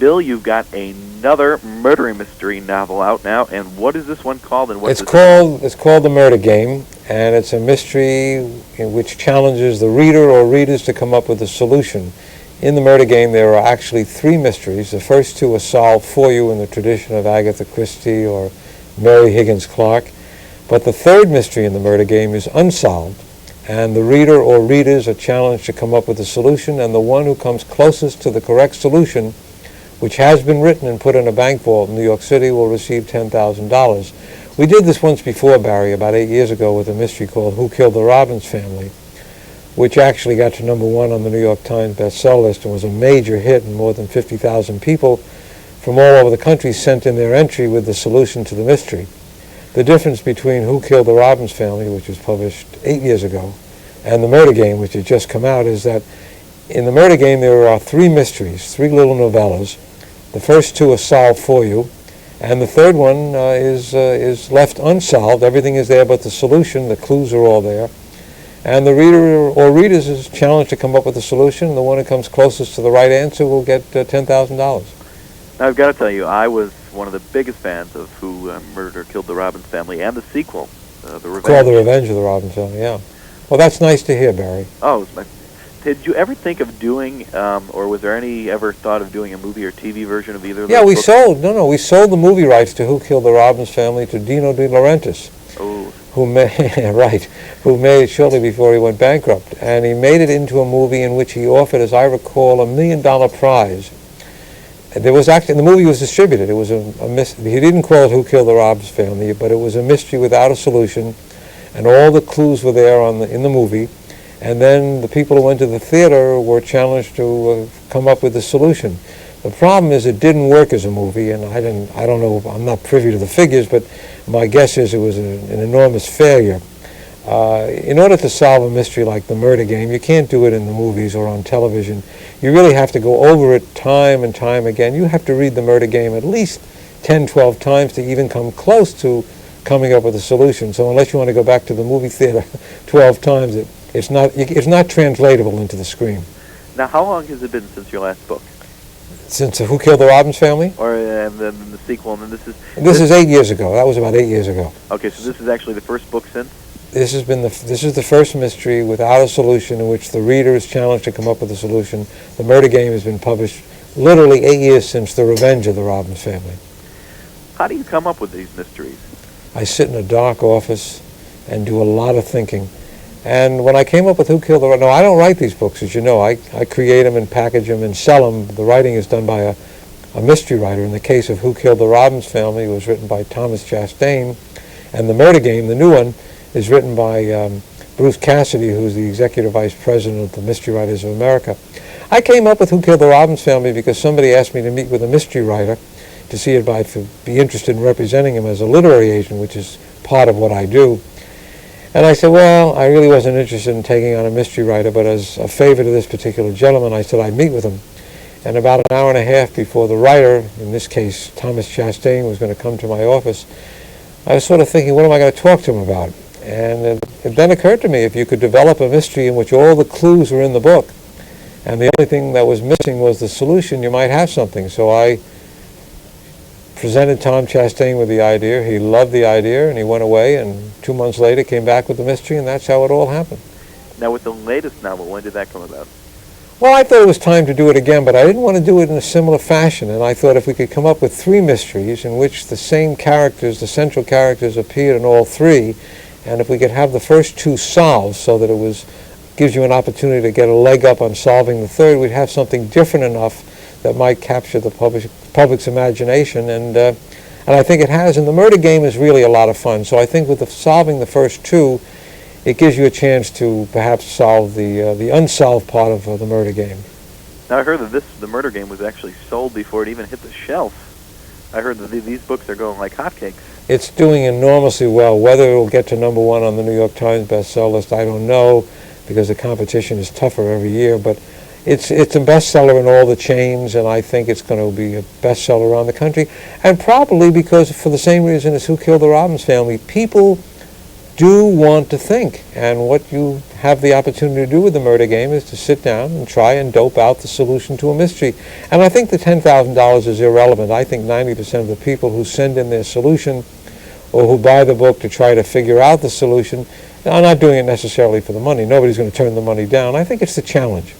Bill, you've got another murder mystery novel out now, and what is this one called? And It's called The Murder Game, and it's a mystery in which challenges the reader or readers to come up with a solution. In The Murder Game, there are actually 3 mysteries. The first 2 are solved for you in the tradition of Agatha Christie or Mary Higgins Clark, but the 3rd mystery in The Murder Game is unsolved, and the reader or readers are challenged to come up with a solution, and the one who comes closest to the correct solution, which has been written and put in a bank vault in New York City, will receive $10,000. We did this once before, Barry, about 8 years ago with a mystery called Who Killed the Robbins Family, which actually got to #1 on the New York Times bestseller list and was a major hit, and more than 50,000 people from all over the country sent in their entry with the solution to the mystery. The difference between Who Killed the Robbins Family, which was published 8 years ago, and The Murder Game, which had just come out, is that in The Murder Game there are 3 mysteries, 3 little novellas. The first 2 are solved for you, and the 3rd one is left unsolved. Everything is there but the solution. The clues are all there. And the reader or readers is challenged to come up with a solution, and the one who comes closest to the right answer will get $10,000. Now, I've got to tell you, I was one of the biggest fans of Who Killed the Robbins Family, and the sequel, The Revenge. Called The Revenge of the Robbins Family, yeah. Well, that's nice to hear, Barry. Oh, did you ever think of doing, or was there any ever thought of doing a movie or TV version of either of those Yeah, we books? sold the movie rights to Who Killed the Robbins Family to Dino De Laurentiis. Oh. Who made it shortly before he went bankrupt. And he made it into a movie in which he offered, as I recall, $1 million prize. There was actually, the movie was distributed. It was he didn't call it Who Killed the Robbins Family, but it was a mystery without a solution, and all the clues were there in the movie. And then the people who went to the theater were challenged to come up with a solution. The problem is it didn't work as a movie, and I don't know, I'm not privy to the figures, but my guess is it was an enormous failure. In order to solve a mystery like The Murder Game, you can't do it in the movies or on television. You really have to go over it time and time again. You have to read The Murder Game at least 10, 12 times to even come close to coming up with a solution. So unless you want to go back to the movie theater 12 times, it's not translatable into the screen. Now, how long has it been since your last book? Since Who Killed the Robbins Family? Or and then the sequel, and then this is 8 years ago. That was about 8 years ago. Okay, so this is actually the first book since? This is the first mystery without a solution in which the reader is challenged to come up with a solution. The Murder Game has been published literally 8 years since The Revenge of the Robbins Family. How do you come up with these mysteries? I sit in a dark office and do a lot of thinking. And when I came up with Who Killed the Robbins, no, I don't write these books, as you know. I create them and package them and sell them. The writing is done by a mystery writer. In the case of Who Killed the Robbins Family, it was written by Thomas Chastain. And The Murder Game, the new one, is written by Bruce Cassidy, who's the Executive Vice President of the Mystery Writers of America. I came up with Who Killed the Robbins Family because somebody asked me to meet with a mystery writer to see if I'd be interested in representing him as a literary agent, which is part of what I do. And I said, well, I really wasn't interested in taking on a mystery writer, but as a favor to this particular gentleman, I said I'd meet with him. And about an hour and a half before the writer, in this case Thomas Chastain, was going to come to my office, I was sort of thinking, what am I going to talk to him about? And it then occurred to me, if you could develop a mystery in which all the clues were in the book, and the only thing that was missing was the solution, you might have something. So I presented Tom Chastain with the idea. He loved the idea, and he went away, and 2 months later came back with the mystery, and that's how it all happened. Now, with the latest novel, when did that come about? Well, I thought it was time to do it again, but I didn't want to do it in a similar fashion, and I thought if we could come up with 3 mysteries in which the same characters, the central characters, appeared in all 3, and if we could have the first 2 solved so that it gives you an opportunity to get a leg up on solving the 3rd, we'd have something different enough that might capture the public's imagination, and I think it has. And The Murder Game is really a lot of fun. So I think with solving the first 2, it gives you a chance to perhaps solve the unsolved part of The Murder Game. Now, I heard that The Murder Game was actually sold before it even hit the shelf. I heard that these books are going like hotcakes. It's doing enormously well. Whether it will get to #1 on the New York Times bestseller list, I don't know, because the competition is tougher every year, but it's a bestseller in all the chains, and I think it's going to be a bestseller around the country. And probably because, for the same reason as Who Killed the Robbins Family, people do want to think. And what you have the opportunity to do with the murder game is to sit down and try and dope out the solution to a mystery. And I think the $10,000 is irrelevant. I think 90% of the people who send in their solution or who buy the book to try to figure out the solution are not doing it necessarily for the money. Nobody's going to turn the money down. I think it's the challenge.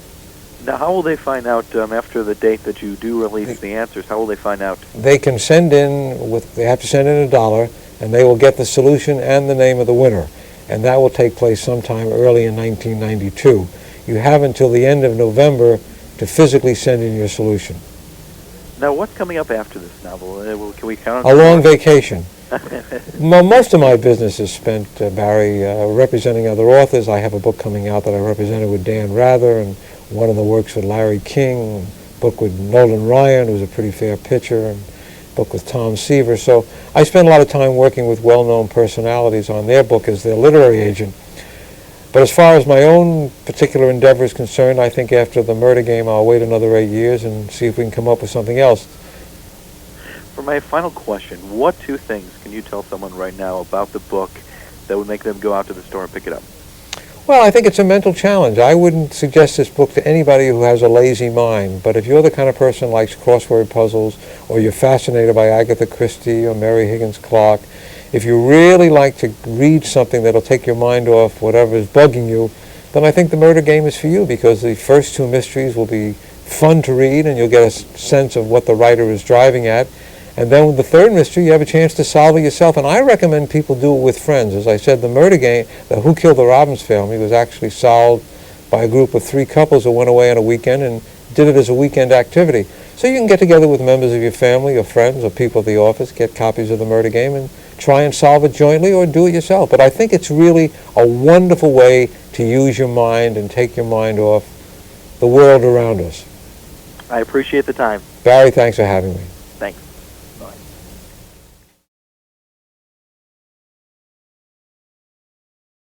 Now, how will they find out after the date that you do release the answers? How will they find out? They can send in, they have to send in $1, and they will get the solution and the name of the winner. And that will take place sometime early in 1992. You have until the end of November to physically send in your solution. Now, what's coming up after this novel? Can we count on a long vacation? Most of my business is spent, Barry, representing other authors. I have a book coming out that I represented with Dan Rather, and one of the works with Larry King, a book with Nolan Ryan, who's a pretty fair pitcher, and a book with Tom Seaver. So I spend a lot of time working with well-known personalities on their book as their literary agent. But as far as my own particular endeavor is concerned, I think after the murder game I'll wait another 8 years and see if we can come up with something else. For my final question, what two things can you tell someone right now about the book that would make them go out to the store and pick it up? Well, I think it's a mental challenge. I wouldn't suggest this book to anybody who has a lazy mind, but if you're the kind of person who likes crossword puzzles, or you're fascinated by Agatha Christie or Mary Higgins Clark, if you really like to read something that'll take your mind off whatever is bugging you, then I think the murder game is for you, because the first two mysteries will be fun to read and you'll get a sense of what the writer is driving at. And then with the third mystery, you have a chance to solve it yourself. And I recommend people do it with friends. As I said, the murder game, the Who Killed the Robbins family, was actually solved by a group of 3 couples who went away on a weekend and did it as a weekend activity. So you can get together with members of your family or friends or people at the office, get copies of the murder game, and try and solve it jointly or do it yourself. But I think it's really a wonderful way to use your mind and take your mind off the world around us. I appreciate the time. Barry, thanks for having me. Thanks. Bye.